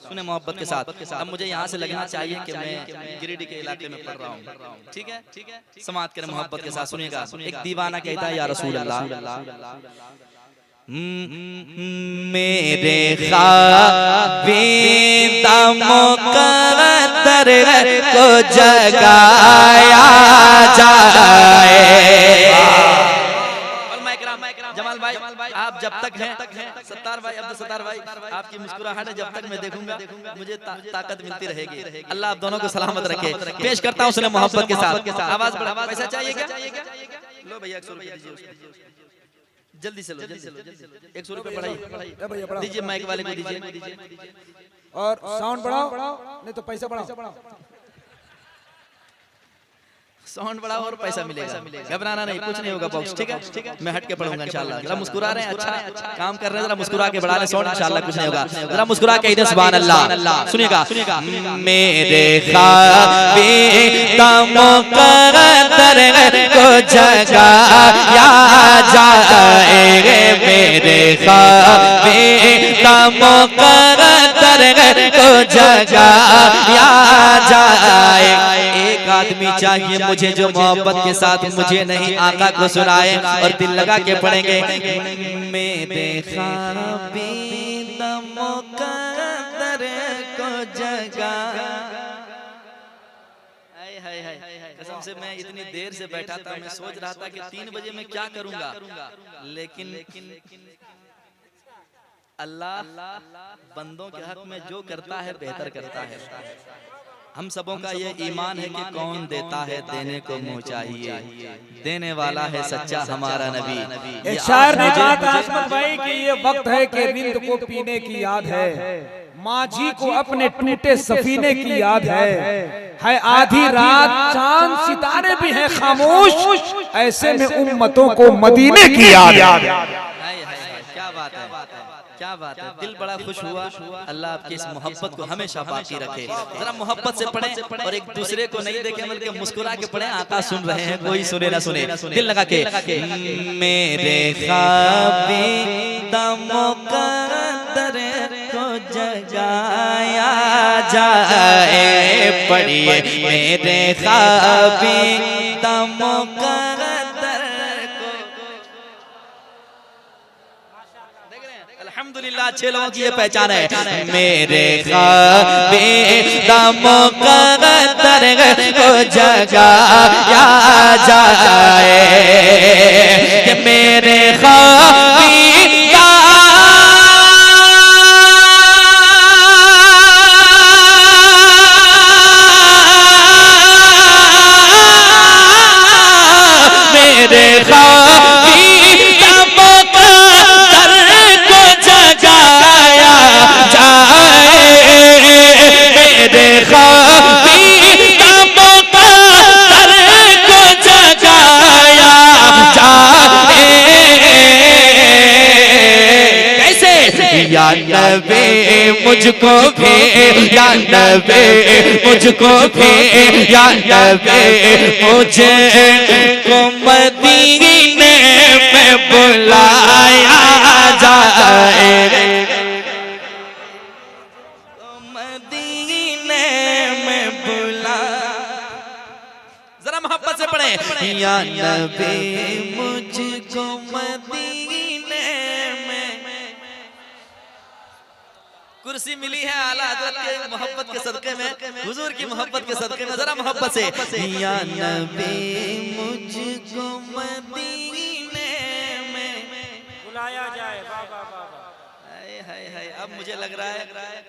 सुने मोहब्बत के साथ। अब मुझे यहाँ से लगना चाहिए कि मैं गिरिडीह के इलाके में पढ़ रहा हूँ। ठीक है, समात करें मोहब्बत के साथ। सुनिएगा, एक दीवाना कहता है या रसूल अल्लाह, मेरे ख्वाबीदा मुक़द्दर को जगाया जाए। जमाल भाई, आप जब तक हैं, सत्तार भाई, अब्दुल सत्तार भाई, आपकी मुस्कुराहट है जब तक मैं देखूंगा मुझे ताकत मिलती रहेगी। अल्लाह आप दोनों को सलामत रखे। पेश करता हूँ सुने मोहब्बत के साथ। आवाज बढ़ा। पैसा चाहिए क्या? लो भैया 100 रुपये दीजिए, जल्दी से लो, 100 रुपये बढ़ाइए, दीजिए माइक वाले को दीजिए। और साउंड बढ़ाओ, नहीं तो पैसा बढ़ाओ। साउंड बढ़ाओ और पैसा मिलेगा। घबराना नहीं, कुछ नहीं होगा बॉक्स। ठीक है, मैं हट के पढ़ूंगा इंशाल्लाह। जरा मुस्कुरा रहे हैं, अच्छा काम कर रहे हैं, जरा मुस्कुरा के बढ़ा लें साउंड, इंशाल्लाह कुछ नहीं होगा। जरा मुस्कुरा के इधर सुभान अल्लाह। सुनिएगा, मेरे ख्वाबीदा मुक़द्दर को जगाया जाए, मेरे ख्वाबीदा मुक़द्दर को जगाया जाए। एक आदमी चाहिए मुझे जो मोहब्बत के साथ मुझे नहीं आका को सुनाए और दिल लगा के पढ़ेंगे, मेरे ख्वाबीदा मुक़द्दर को जगा। कसम से मैं इतनी देर से बैठा था, मैं सोच रहा था कि 3 बजे मैं क्या करूंगा, लेकिन अल्लाह बंदों के हक में जो करता है बेहतर करता है। हम सबों का ये ईमान है कि कौन देता है, देने को मुँह चाहिए, देने वाला है सच्चा हमारा नबी। एक शायर ने कहा था अहमद भाई कि ये वक्त है कि नींद को पीने की याद है, माझी को अपने टूटे सफीने की याद है आधी रात चांद सितारे भी हैं खामोश, ऐसे में उम्मतों को मदीने की याद है। क्या बात है, क्या बात है, दिल बड़ा खुश हुआ। अल्लाह आपकी इस मोहब्बत को हमेशा बाकी रखे। जरा मोहब्बत से पढ़ें और एक दूसरे को नहीं देखें बल्कि मुस्कुरा के पढ़ें। आका सुन रहे हैं, कोई सुने ना सुने, दिल लगा के। मेरे ख्वाबीदा मुक़द्दर को जगाया जाए, पढ़िए मेरे ख्वाबीदा मुक़द्दर। अल्हम्दुलिल्लाह, 6 लोगों की ये पहचान है। मेरे ख्वाबीदा मुक़द्दर को जगाया जाए, कि मेरे ख्वाबीदा मेरे ख्वाबीदा मुक़द्दर को जगाया जाए, मेरे ख्वाबीदा मुक़द्दर को जगाया जाए। कैसे? या नबी मुझको भी, या नबी मुझको भी, या नबी मुझे को मदीने में बुलाया जाए, मदीने में बुला। जरा मोहब्बत से पढ़े, या नबी मुझको मदीने में। कुर्सी मिली है आला हज़रत के मोहब्बत के सदक़े में, हुजूर की मोहब्बत के सदक़े में। जरा मोहब्बत से, या नबी मुझको मदीने में बुलाया जाए। हाय, अब मुझे लग रहा है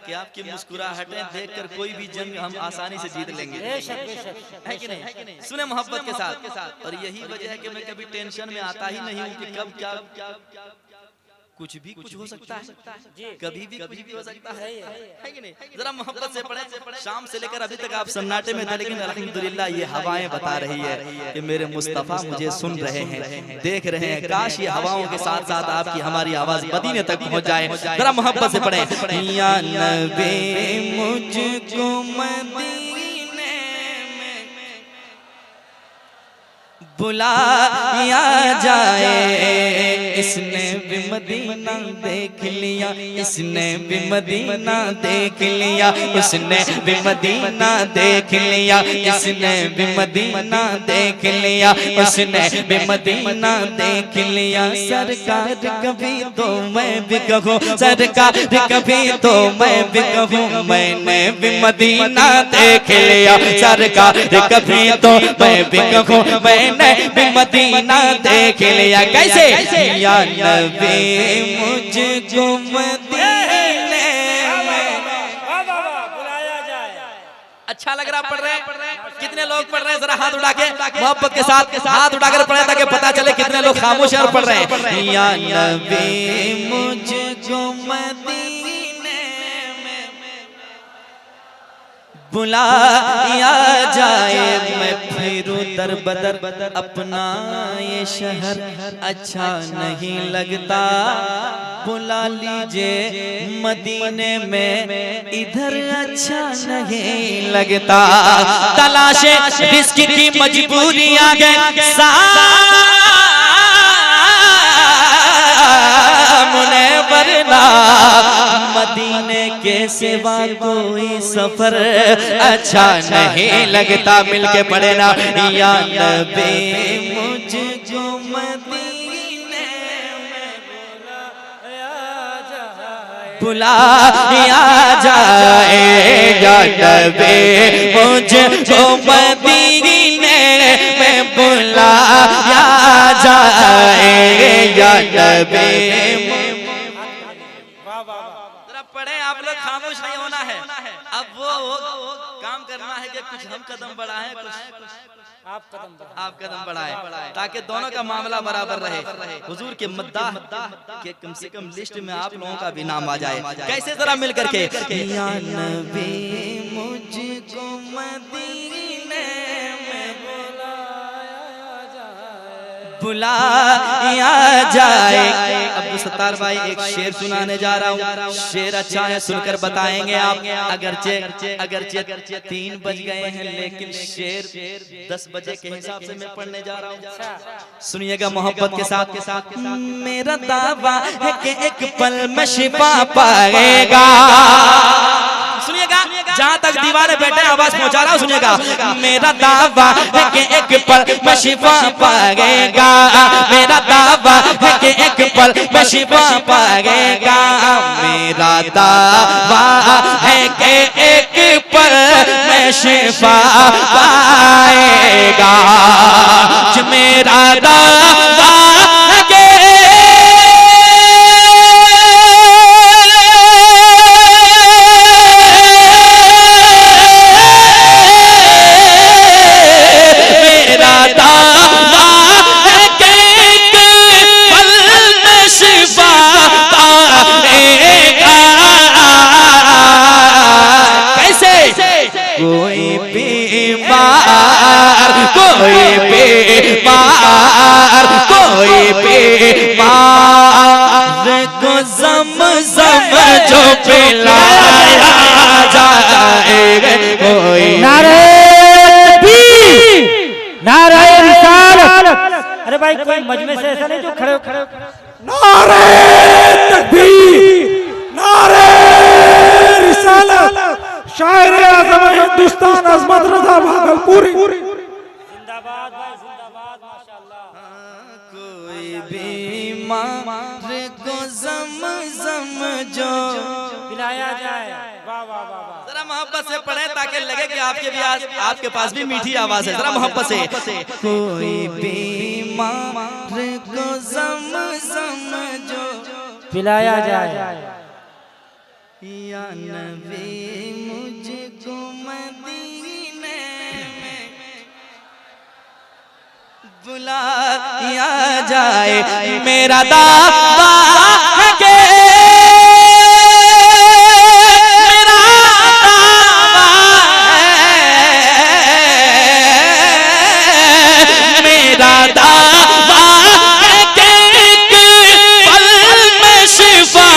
कि आपकी मुस्कुराहटें देखकर कोई भी जंग हम आसानी से जीत लेंगे, है कि नहीं? सुने मोहब्बत के साथ। और यही वजह है कि मैं कभी टेंशन में आता ही नहीं हूँ कि कब क्या कुछ भी कुछ हो सकता है, कभी भी कुछ भी हो सकता है कि नहीं? जरा मोहब्बत से पढ़ें। शाम से लेकर अभी तक आप सन्नाटे में थे, लेकिन अल्हम्दुलिल्लाह ये हवाएं बता रही है कि मेरे मुस्तफ़ा मुझे सुन रहे हैं, देख रहे हैं। काश ये हवाओं के साथ साथ आपकी हमारी आवाज मदीने तक पहुंच जाए। जरा मोहब्बत से पढ़ें, या नबी मुझको मदीने में बुलाया जाए। इसने भी मदीना देख लिया, इसने भी मदीना देख लिया, उसने भी मदीना देख लिया, इसने भी मदीना देख लिया, उसने भी मदीना देख लिया। सरकार कभी तो मैं भी कहूँ, सरकार कभी तो मैं भी कहूँ, मैंने भी मदीना देख लिया। सरकार कभी तो मैं भी कहूँ, मैंने भी मदीना देख लिया। कैसे? या नबी मुझको मदीने में। अच्छा लग रहा पढ़ रहे हैं? कितने लोग पढ़ रहे हैं? जरा हाथ उठा के मोहब्बत के साथ हाथ उठाकर पढ़े ताकि पता चले कितने लोग खामोश और पढ़ रहे हैं। या नबी मुझको मदीने में बुलाया जाए। मैं फिरूं दर बदर अपना ये शहर अच्छा नहीं लगता, बुला लीजिए मदीने में इधर अच्छा नहीं लगता। तलाशे रिस्क की मजबूरी आ गए सामने, वरना मदीने के सिवा कोई सफर अच्छा नहीं लगता। मिलके पढ़े ना, या नबी मुझको मदीने में बुलाया जाए। या नबी मुझको मदीने में बुलाया जाए। या नबी पढ़े, आप लोग खामोश नहीं होना है। अब वो काम करना है कि कुछ हम कदम बढ़ाएं, कुछ आप कदम बढ़ाएं, ताकि दोनों का मामला बराबर रहे। हुजूर के मद्दाह के कम से कम लिस्ट में आप लोगों का भी नाम आ जाए। कैसे? जरा मिल करके, या नबी मुझको मदीने में बुलाया जाए। अब्दुल सत्तार भाई एक शेर सुनाने जा रहा हूँ। शेर अच्छा है, सुनकर बताएंगे आप। अगरचे 3 बज गए हैं, लेकिन शेर 10 बजे के हिसाब से मैं पढ़ने जा रहा हूँ। सुनिएगा मोहब्बत के साथ। मेरा दावा है कि एक पल में शिफा पाएगा। सुनिएगा, जहाँ तक दीवाने बैठे आवाज पहुंचा रहा हूँ, सुनिएगा। मेरा दावा है कि एक पल में शिफा पाएगा। मेरा दावा है कि एक पल में शिफा पाएगा। मेरा दावा है कि एक पल में शिफा पाएगा। मेरा दावा है कि कोई बीमार को ज़म-ज़म जो पिलाया जाए। कोई नारे तकबीर, नारे रिसालत। अरे भाई कोई मजमे से ऐसा नहीं जो खड़े खड़े। नारे तकबीर, नारे रिसालत। शायर आज़म हिंदुस्तान अज़मत रज़ा भागलपुरी। जिंदाबाद भाई, जिंदाबाद, माशाअल्लाह। कोई बीमार को ज़म-ज़म जो पिलाया जाए। वाह वाह वाह वाह। जरा मोहब्बत से पढ़े ताकि लगे कि आपके पास भी मीठी आवाज है। जरा मोहब्बत से। कोई बीमार को ज़म-ज़म जो पिलाया जाए। या नबी मुझको मदीने में बुलाया जाए। मेरा दावा है कि मेरा दावा है, मेरा दावा है कि एक पल में शिफा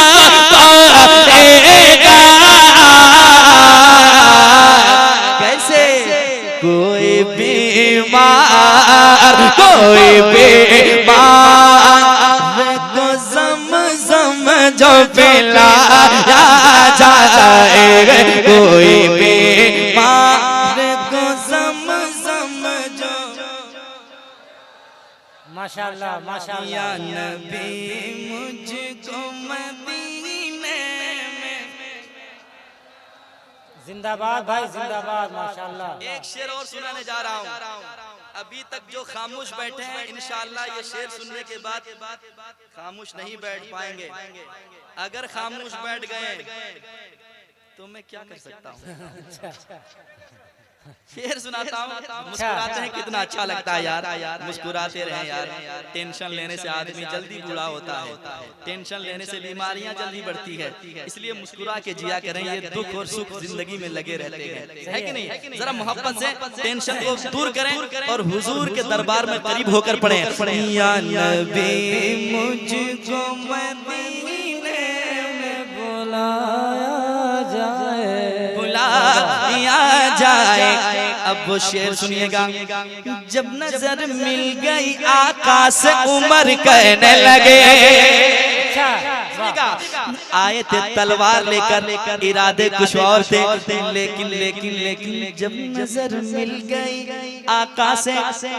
पाएगा। कैसे? कोई बीमार कोई बीमार को ज़म-ज़म जो पिलाया जाए, कोई बीमार को ज़म-ज़म जो। माशाल्लाह माशाल्लाह। या नबी मुझको मदीने में। जिंदाबाद भाई जिंदाबाद माशाल्लाह। एक शेर और सुनाने जा रहा हूँ। अभी तक जो खामोश बैठे हैं इंशाअल्लाह ये शेर सुनने के बाद खामोश नहीं बैठ पाएंगे। अगर खामोश बैठ गए तो मैं क्या कर सकता हूँ। शेर सुनाता हूँ, मुस्कुराते हैं कितना अच्छा लगता है यार, मुस्कुराते रहे यार। टेंशन लेने से आदमी जल्दी बूढ़ा होता है, टेंशन लेने से बीमारियां जल्दी बढ़ती है, इसलिए मुस्कुरा के जिया करें। ये दुख और सुख जिंदगी में लगे रहते हैं, है कि नहीं। जरा मोहब्बत से टेंशन को दूर करें और हुजूर के दरबार में करीब होकर पढ़ें। या नबी मुझको मदीने में बुलाया जाए, बुलाया जाए। अब वो शेर सुनिएगा। जब नजर मिल गई आका से उमर कहने लगे, आए थे तलवार लेकर, इरादे कुछ और थे, लेकिन लेकिन लेकिन जब नजर मिल गई आका से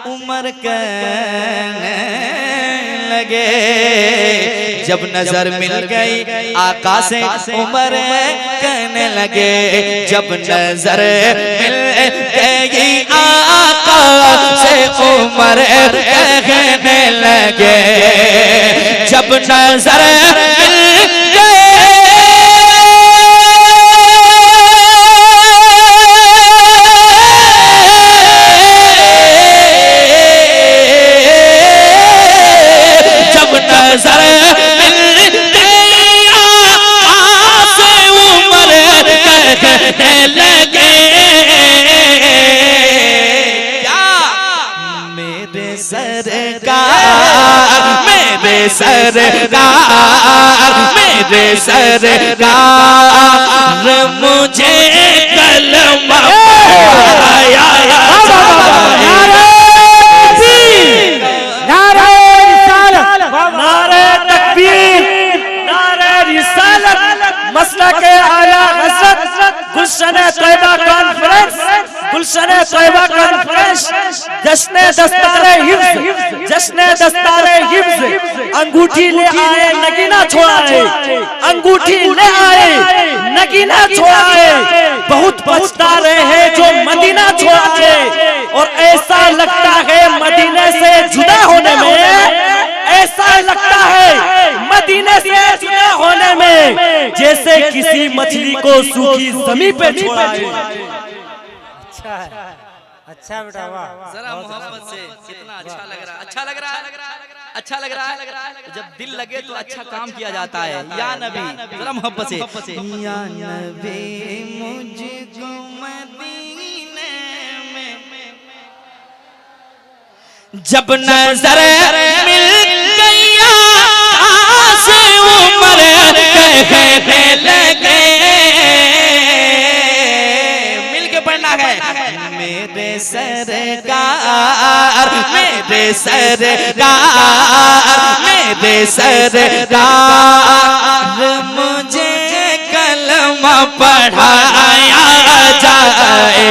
उमर कहने लगे, जब नजर मिल गई आका से उमर कहने लगे, जब नजर मिल गई आका से उमर कहने लगे, जब नजर मेरे सरकार मुझे कलमा पढ़ाया नारे तकबीर नारे रिसालत मसलक आला हज़रत गुलशन तैयबा कॉन्फ्रेंस, गुलशन तैयबा कॉन्फ्रेंस, जश्न दस्तारे हिफ्ज़, जश्न दस्तारे हिफ्ज़। अंगूठी ले आए नगीना छोड़ाए, अंगूठी ले आए नगीना छोड़ाए, बहुत पछता रहे हैं जो मदीना छोड़ाए। और ऐसा लगता है मदीने से जुदा होने में, ऐसा लगता है मदीने से जुदा होने में जैसे किसी मछली को सूखी जमीन पे छोड़ाए। अच्छा है, अच्छा बेटा वाह। जरा मोहब्बत से कितना अच्छा लग रहा है, अच्छा लग रहा है, अच्छा लग रहा है। जब दिल लगे तो अच्छा काम किया जाता है। या नबी, जरा मोहब्बत से। या नबी मुझको मदीने में, जब नजर मिल गई आका से उमर कहने लगे, मिल के पढ़ना है। मेरे सरकार, मेरे सरकार, मेरे सरकार मुझे कलमा पढ़ाया जाए,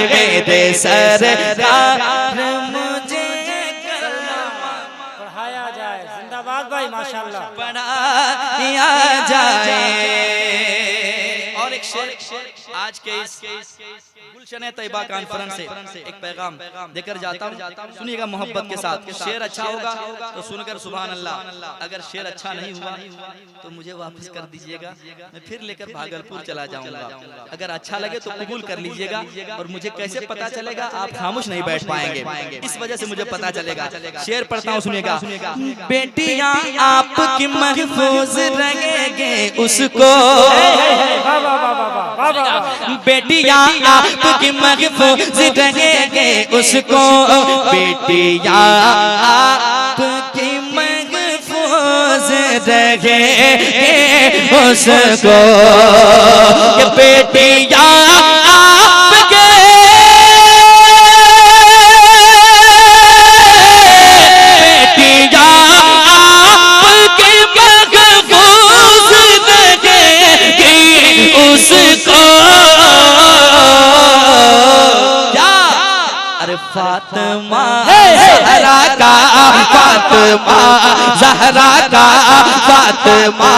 मेरे सरकार मुझे कलमा पढ़ाया जाए। जिंदाबाद भाई माशाल्लाह। पढ़ाया जाए। और एक शेर आज के इस गुलशन तैयबा कॉन्फ्रेंस से एक पैगाम देकर जाता हूँ, सुनिएगा मोहब्बत के साथ। शेर अच्छा होगा तो सुनकर सुभान अल्लाह, अगर शेर अच्छा नहीं हुआ तो मुझे वापस कर दीजिएगा, मैं फिर लेकर भागलपुर चला जाऊंगा। अगर अच्छा लगे तो कबूल कर लीजिएगा। और मुझे कैसे पता चलेगा, आप खामोश नहीं बैठ पाएंगे, इस वजह से मुझे पता चलेगा। शेर पढ़ता हूँ, सुनिएगा। बेटियां आपकी महफूज रहेंगे उसको, बेटियां आपकी महफूज रहेंगे उसको, बेटियां आपकी महफूज रहेंगे उसको, बेटियां आपके फातिमा ज़हरा का, फातिमा ज़हरा का, फातिमा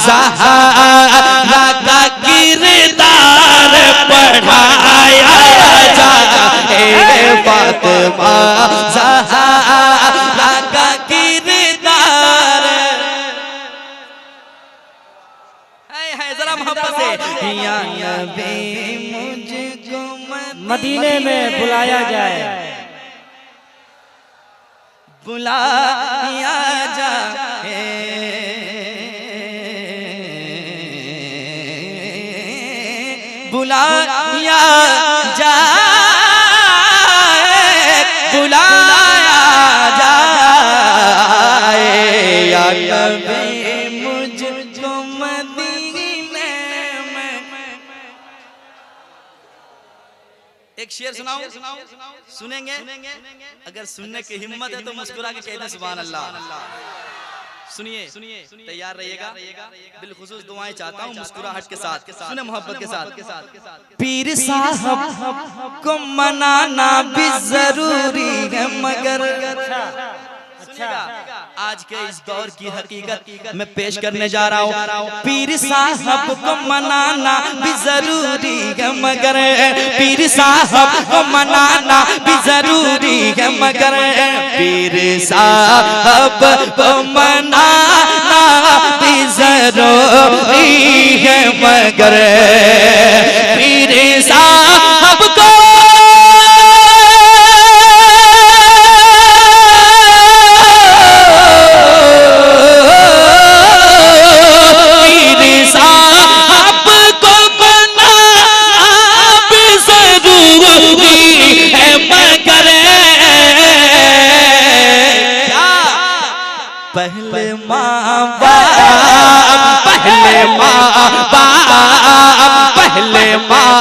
ज़हरा का किरदार पढ़ाया जाए, फातिमा ज़हरा का किरदार है। जरा मोहब्बत से या नबी मुझको मदीने में बुलाया जाए, बुलाया जाए, बुलाया जाए, बुलाया जाए या नबी मुझको मदीने में। एक शेर सुनाओ, सुनेंगे? अगर सुनने की हिम्मत है तो मुस्कुरा के कहते सुभान अल्लाह। सुनिए, तैयार रहिएगा, बिलखुसूस दुआएं चाहता हूँ मुस्कुराहट के साथ, सुने मोहब्बत के साथ। पीर साहब को मनाना भी जरूरी है मगर आज के इस दौर की हकीकत मैं पेश करने जा रहा हूँ। पीर साहब को मनाना भी जरूरी है मगर, पीर साहब को मनाना भी जरूरी है मगर, पीर साहब को मनाना भी जरूरी है मगर, पीर साहब को पहले माँ बाप, पहले माँ बाप, पहले माँ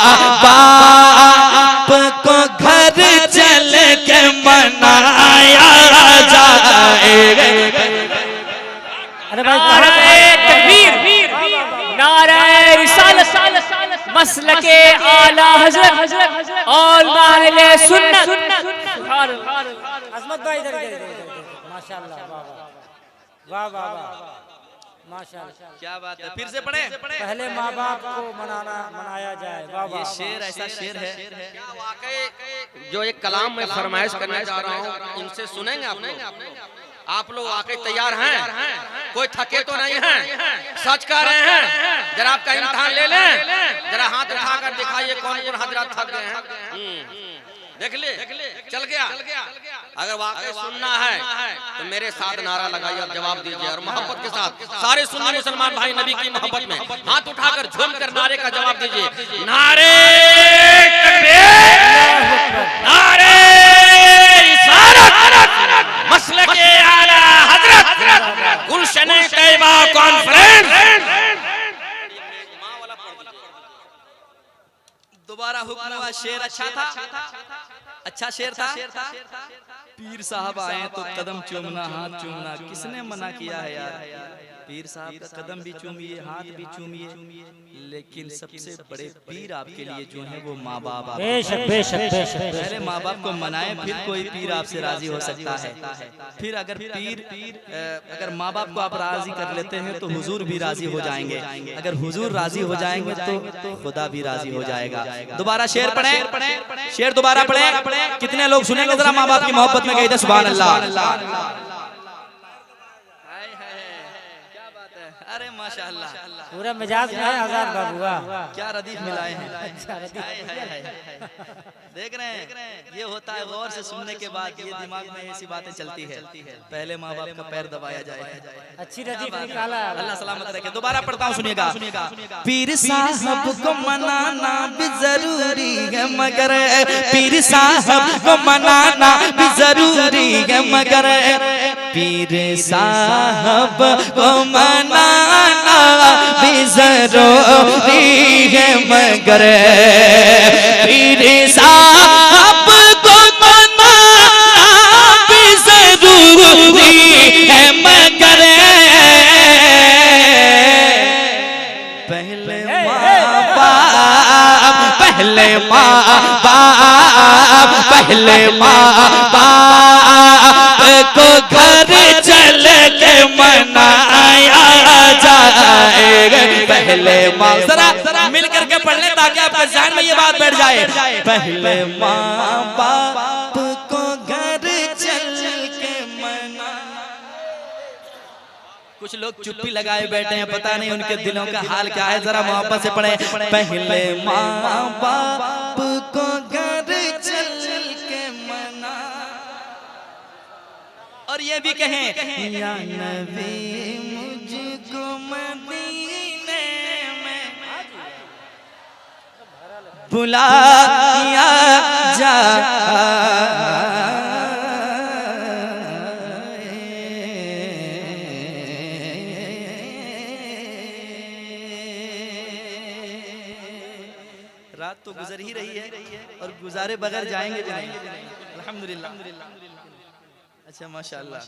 बाप को घर चल के मनाया जाए। अरे भाई नारे तकबीर, नारे रिसालत, मसलके आला हजरत और अहले सुन्नत। अजमत भाई इधर माशाअल्लाह, वाह वाह वाह, माशाअल्लाह, क्या बात है। फिर से पढ़े, पहले माँ बाप को मनाया जाए। वाह वाह, ये शेर ऐसा शेर है। वाकई जो एक कलाम में फरमाइश करने जा रहा हूँ इनसे सुनेंगे आप लोग वाकई तैयार हैं? कोई थके तो नहीं हैं? सच कह रहे हैं? जरा आपका इम्तिहान ले लें, जरा हाथ उठाकर दिखाइए कौन कौन हजरत थक गए हैं। देख ले, चल गया। अगर वाकई सुनना है तो मेरे साथ नारा लगाइए और जवाब दीजिए, और मोहब्बत के साथ सारे सुन्नी मुसलमान भाई नबी की मोहब्बत में हाथ उठाकर झूम कर नारे का जवाब दीजिए। नारे तकबीर, नारे रिसालत, मसलके आला हजरत, गुलशने तैयबा कॉन्फ्रेंस। दोबारा हुक्म हुआ, शेर अच्छा था, अच्छा शेर था। पीर साहब आए तो कदम चूमना, हाथ चूमना, किसने मना किया है यार? पीर साहब का कदम भी चूमिए, हाथ भी चूमिए, लेकिन सबसे बड़े पीर आपके लिए जो है वो माँ बाप। पहले माँ बाप को मनाएं, फिर कोई पीर आपसे राजी हो सकता है। फिर अगर अगर माँ बाप को आप राजी कर लेते हैं तो हुजूर भी राजी हो जाएंगे, अगर हुजूर राजी हो जाएंगे तो खुदा भी राजी हो जाएगा। दोबारा शेर पढ़े, शेर दोबारा पढ़े, कितने लोग सुनेंगे? जरा माँ बाप की मोहब्बत में कहते सुभान अल्लाह। अरे माशाअल्लाह, पूरा मिजाज में है आजाद बाबूआ, क्या रदीफ मिलाए हैं। देख रहे हैं, ये होता है गौर से सुनने के बाद ये दिमाग में ऐसी बातें चलती है। पहले माँ बाप का पैर दबाया जाए, अच्छी रदीफ निकाला, अल्लाह सलामत रखे। दोबारा पढ़ता हूँ, सुनिएगा। पीर साहब को मनाना भी जरूरी है मगर, पीर साहब को मनाना भी जरूरी है मगर, पीर साहब को मनाना भी जरूरी है मगर, पीर साहब को मनाना भी जरूरी है मगर, पहले माँ बाप, पहले माँ बाप, पहले माँ बाप को घर चल के मनाया जाएगा। पहले माँ, जरा मिल करके पढ़ लें ताकि आपके ज़हन में ये बात बैठ जाए। पहले माँ बाप को घर चल के मना। कुछ लोग चुप्पी लगाए बैठे हैं, पता नहीं उनके दिलों का हाल क्या है। जरा मोहब्बत से पढ़े। पहले माँ बाप को घर चल के मना। और ये भी कहें, या नबी मुझको मदीने में बुलाया जा। रात तो गुजर ही रही है और गुजारे बगैर जाएंगे भी नहीं। अल्हम्दुलिल्लाह। अच्छा माशाल्लाह।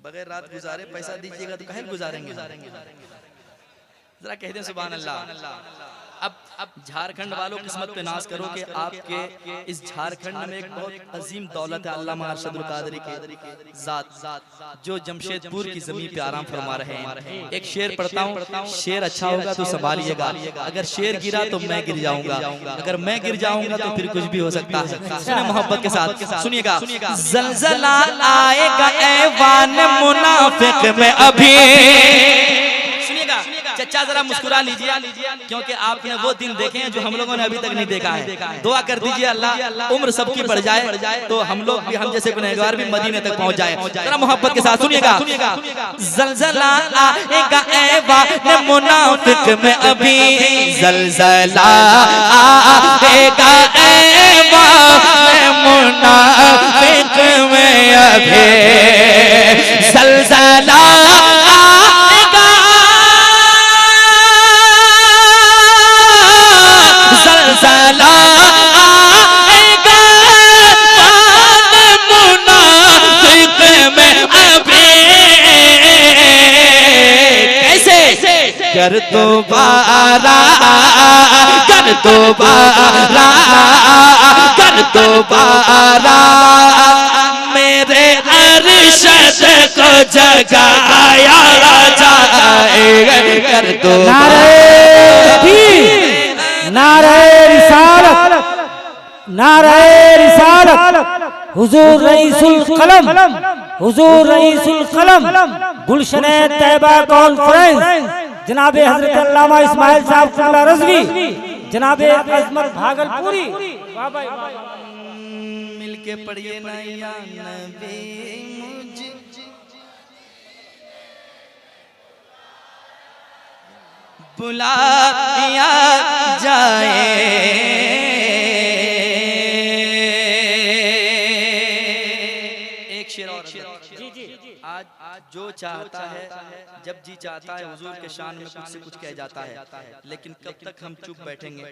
बगैर रात गुजारे पैसा दीजिएगा तो कहीं गुजारेंगे। जरा कह दें सुभान अल्लाह। अब झारखंड वालों किस्मत पे नाज करो कि आपके इस झारखंड में एक बहुत अजीम दौलत है अल्लामा अरशदुल कादरी की ज़ात, जो जमशेदपुर की ज़मीन पे आराम फरमा रहे हैं। एक शेर पढ़ता हूँ, शेर अच्छा होगा तो संभालिएगा। अगर शेर गिरा तो मैं गिर जाऊंगा, अगर मैं गिर जाऊंगा तो फिर कुछ भी हो सकता है। सुनिए मोहब्बत के साथ, सुनिएगा। ज़लज़ला आएगा ऐवान मुनाफिक में अभी। चचा जरा मुस्कुरा लीजिए, क्योंकि आपने वो दिन देखे हैं जो हम लोगों ने अभी तक नहीं देखा है। दुआ कर दीजिए अल्लाह उम्र सबकी बढ़ जाए तो हम लोग भी, हम जैसे गुनहगार भी मदीने तक पहुंच जाए। जरा मोहब्बत के साथ सुनिएगा। ज़लज़ला आएगा ऐवान मुनाफिक में अभी, ज़लज़ला आएगा ऐवान मुनाफिक में अभी, ज़लज़ला कर दोबारा, कर दोबारा, कर दोबारा मेरे अरशद को जगाया जाएगा। कर दोबारा। नारे रिसालत, नारे रिसालत, हुजूर रईसुल कलम, हुजूर रईसुल कलम, गुलशने तैयबा कॉन्फ्रेंस, जनाबे हजरत अल्लामा इस्माइल साहब कुल्ला रज़वी, जनाबे अजमत भागलपुरी। मिलके पढ़िए ना या नबी मुझ बुलाया जाए। आज जो चाहता है, जब जी चाहता है हुजूर के शान में कुछ से कुछ कह जाता है, लेकिन कब तक हम चुप बैठेंगे?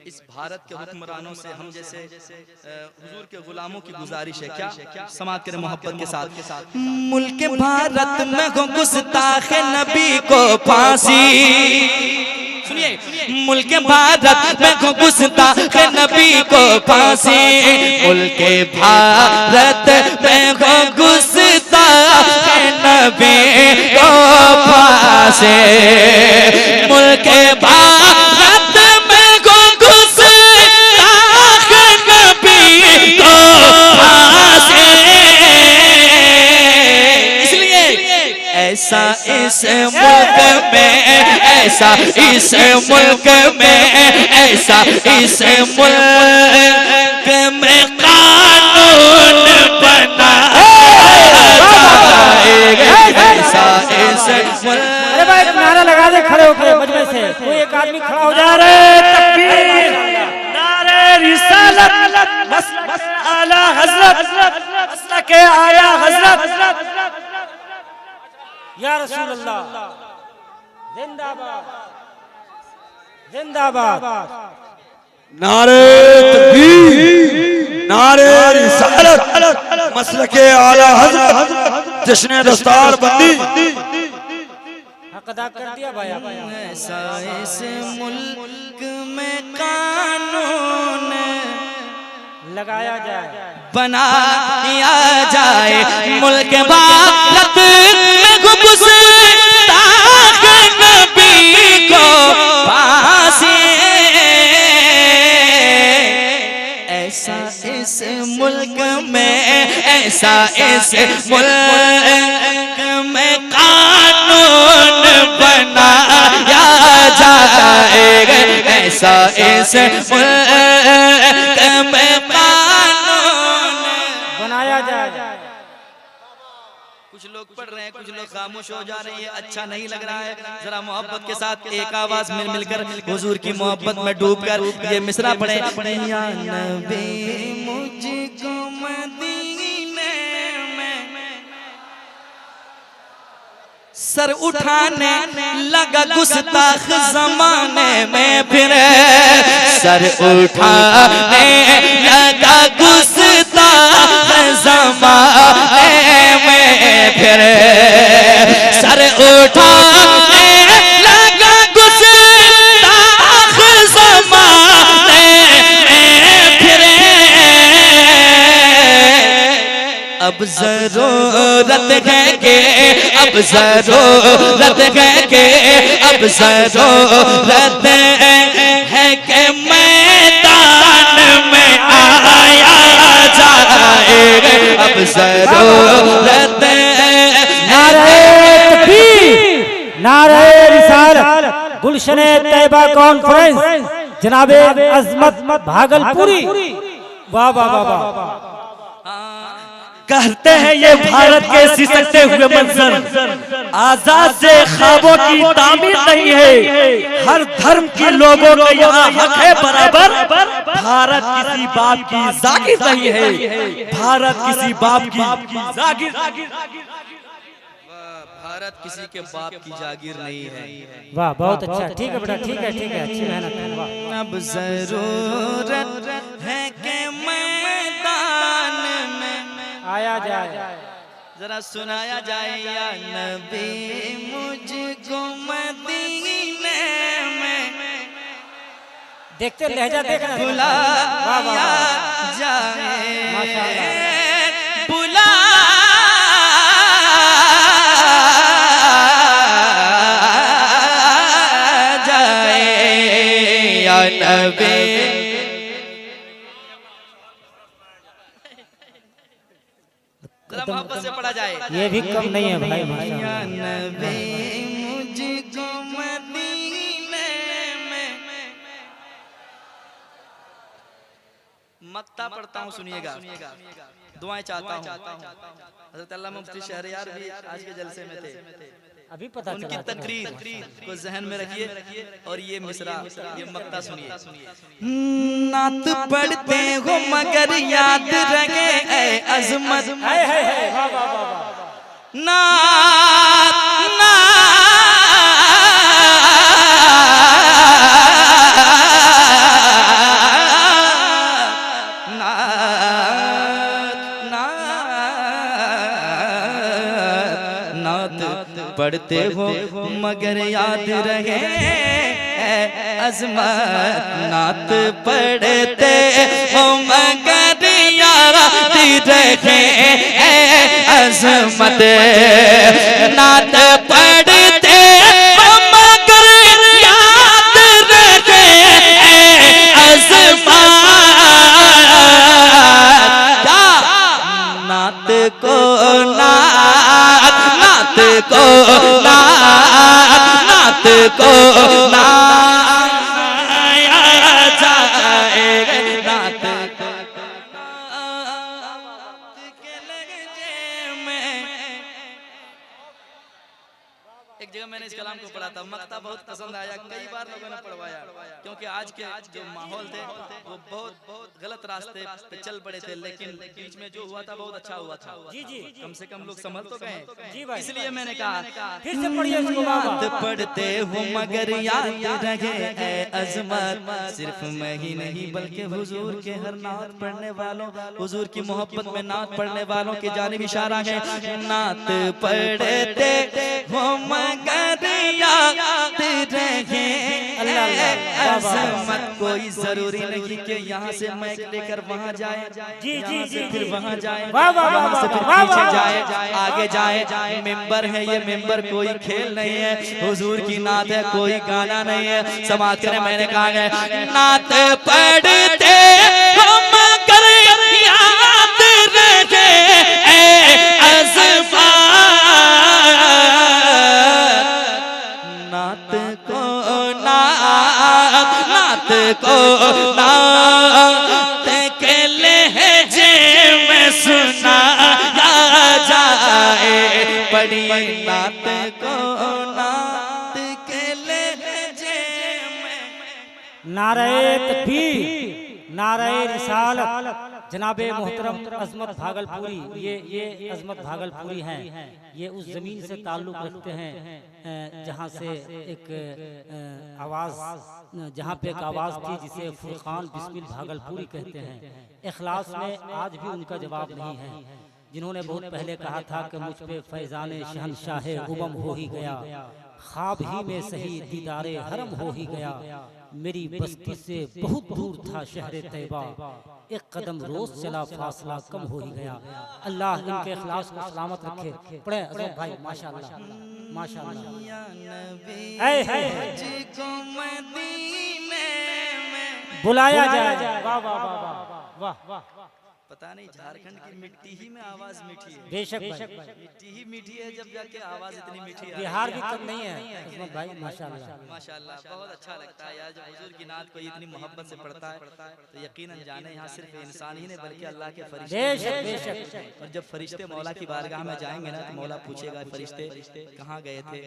इस भारत के हुक्मरानों से हम जैसे हुजूर के गुलामों की गुजारिश है, क्या समात करें मोहब्बत के साथ। मुल्क भारत में हो गुस्ताख नबी को फांसी। सुनिए, मुल्क भारत में हो गुस्ताख नबी को फांसी, मुल्क भारत में हो गुस्ताख नबी को फांसी, मुल्क भारत में हो गुस्ताख नबी को फांसी। इसलिए ऐसा इस मुल्क में, ऐसा इस मुल्क में, ऐसा इस मुल्क में कानून बना अरे भाई नारा लगा दे खड़े होकर मजमे से, कोई एक आदमी खड़ा हो जा रहा है। तकबीर, नारे रिसालत, मसलक आला हजरत, मसलक आला हजरत, या रसूल अल्लाह जिंदाबाद, जिंदाबाद। नारे तकबीर, नारे रिसालत, मसलक आला हजरत, जश्न दस्तार बंदी। हक अदा कर दिया भाई। ऐसा इस मुल्क में कानून लगाया जाए, बनाया जाए मुल्क भारत में गुस्ताख नबी को फांसी, ऐसा इस मुल्क में, ऐसा इस मुल्क में कानून बनाया जाएगा, ऐसा इस मुल्क में कानून बनाया जाए। कुछ लोग पढ़ रहे हैं, कुछ लोग खामोश हो जा रहे हैं, अच्छा नहीं लग रहा है। जरा मोहब्बत के साथ एक आवाज में मिलकर हुजूर की मोहब्बत में डूबकर ये मिसरा पढ़े। या नबी मुझको मदीने में सर उठाने लगा गुस्ताख जमाने में, फिर सर उठाने लगा गुस्ताख ज़माने में, फिर सर उठाने लगा गुस्ताख ज़माने में, फिर अब जरूरत है कि, अब जरूरत है कि, अब जरूरत है कि मैदान में आया जाए, अब जरूरत है। नारे तकबीर, नारे रिसालत, गुलशन तैयबा कॉन्फ्रेंस, जनाबे अजमत भागलपुरी। वाह वाह वाह वाह। कहते हैं ये भारत के सिसकते हुए मंजर आजाद से ख्वाबों की तामीर नहीं है, हर धर्म के लोगों का यहाँ हक है बराबर, भारत किसी बाप की जागीर नहीं है, भारत किसी बाप की जागीर। भारत किसी के बाप की जागीर नहीं है। वाह बहुत अच्छा, ठीक है बेटा, ठीक है ठीक है, अच्छी मेहनत है। वाह। अब जरूरत है कि मैदान में आया जाए, जरा सुनाया जाए। या नबी मुझको मदीने में देखते लहजा देखना, बुलाया जाए, बुलाया जाए। या नबी मोहब्बत से पढ़ा जाए। ये भी कम नहीं है भाई, माशाअल्लाह। या नबी मुझको मदीने में, मक्ता पढ़ता हूँ, सुनिएगा, दुआएं चाहता हूँ। हज़रत अल्लामा मुफ्ती शहरयार भी आज के जलसे में थे, अभी पता उनकी चला। तकरीर को जहन में रखिए और ये मिसरा, ये मक्ता सुनिए। नात पढ़ते हो मगर याद रहे ऐ अजमत, नात पढ़ते हो मगर याद रहे अजमत, नात पढ़ते हो मगर याद रहे अजमत, नात पढ़ते हो मगर याद रहे अजमत, नात को नात को नात को नाया जाए, नात के लहजे में। एक जगह मैंने इस कलाम को पढ़ा था, मक्ता बहुत पसंद आया, कई बार लोगों ने पढ़वाया, क्योंकि आज के जो माहौल थे वो बहुत गलत रास्ते पे चल पड़े थे, लेकिन बीच में जो हुआ था बहुत अच्छा हुआ था। जी जी, कम से कम लोग समझ तो गए, इसलिए मैंने कहा फिर से पढ़िए इसको। नात पढ़ते हो मगर याद रहे ऐ अजमत, सिर्फ मैं ही नहीं बल्कि हुजूर के हर नात पढ़ने वालों, हुजूर की मोहब्बत में नात पढ़ने वालों की जानिब इशारा है। नात पढ़ते हो मगर याद याद रहे अजमत कोई जरूरी नहीं कि यहाँ से माइक लेकर वहाँ जाए, जी जी जी फिर वहाँ जाए, वाह वाह वाह वहाँ से फिर वाह पीछे वाह जाए, आगे जाए। मेंबर है ये मेंबर कोई खेल नहीं है, हुजूर की नात है कोई गाना नहीं है। समाज करें, मैंने कहा है नात पढ़ते हम कर याद रहे अज़मा नात को नात के लहजे में सुनाया जाए। पढ़िए नात को नात के लहजे में। नारे तकबीर, नारे रिसालत। जनाबे मोहतरम अजमत भागलपुरी, ये अजमत भागलपुरी हैं। ये उस जमीन से ताल्लुक़ रखते हैं जहाँ से एक आवाज़, जहाँ पे एक आवाज़ थी जिसे फुरकान बिस्मिल भागलपुरी कहते हैं। इखलास में आज भी उनका जवाब नहीं है, जिन्होंने बहुत पहले कहा था कि मुझ पे फैज़ाने शहनशाहे उमम हो ही गया, ख्वाब ही में सही दीदारे हरम हो ही गया। मेरी बस्ती से बहुत दूर था शहर तैबा, एक कदम रोज चला फासला कम हो ही गया। अल्लाह इनके इखलास को सलामत रखे। पढ़े अजमत भाई, माशाअल्लाह माशाअल्लाह। बुलाया जाए। वाह वाह वाह वाह वाह। पता नहीं झारखंड की मिट्टी ही में आवाज मीठी है। बेशक भाई, मिट्टी ही मीठी है, जब जाके आवाज इतनी मीठी है। बिहार भी कम नहीं है अजमत भाई, माशाअल्लाह माशाअल्लाह। बहुत अच्छा लगता है यार जब हुजूर की नात कोई इतनी मोहब्बत से पढ़ता है, तो यकीनन जाने यहाँ सिर्फ इंसान ही नहीं बल्कि अल्लाह के फरिश्ते। बेशक बेशक। और जब फरिश्ते मौला की बारगाह में जाएंगे ना, तो मौला पूछेगा फरिश्ते कहाँ गए थे,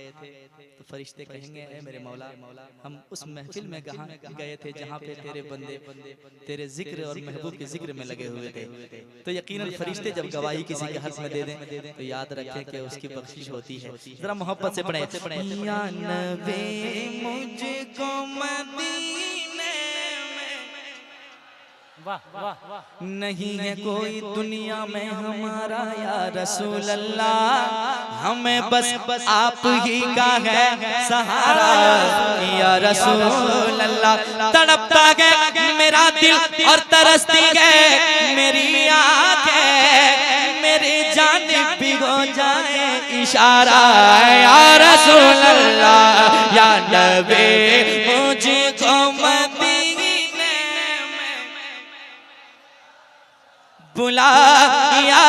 तो फरिश्ते कहेंगे ए मेरे मौला, हम उस महफिल में कहाँ गए थे जहाँ पे तेरे बंदे तेरे जिक्र और महबूब के जिक्र में लगे हुए थे। तो यकीनन फरिश्ते जब गवाही किसी के हक में दे दें तो याद रखें कि उसकी बख्शिश होती है। जरा मोहब्बत से पढ़े। या नबी मुझको मदीने में वाह वाह वाह। नहीं है कोई दुनिया में हमारा या रसूल अल्लाह, हमें बस आप ही का है सहारा या रसूल अल्लाह। तड़पता है मेरा दिल और तरसती है मेरी आंखें, मेरी जान भिगो जाए इशारा या रसूल अल्लाह या नबी मुझको मदीने में बुलाया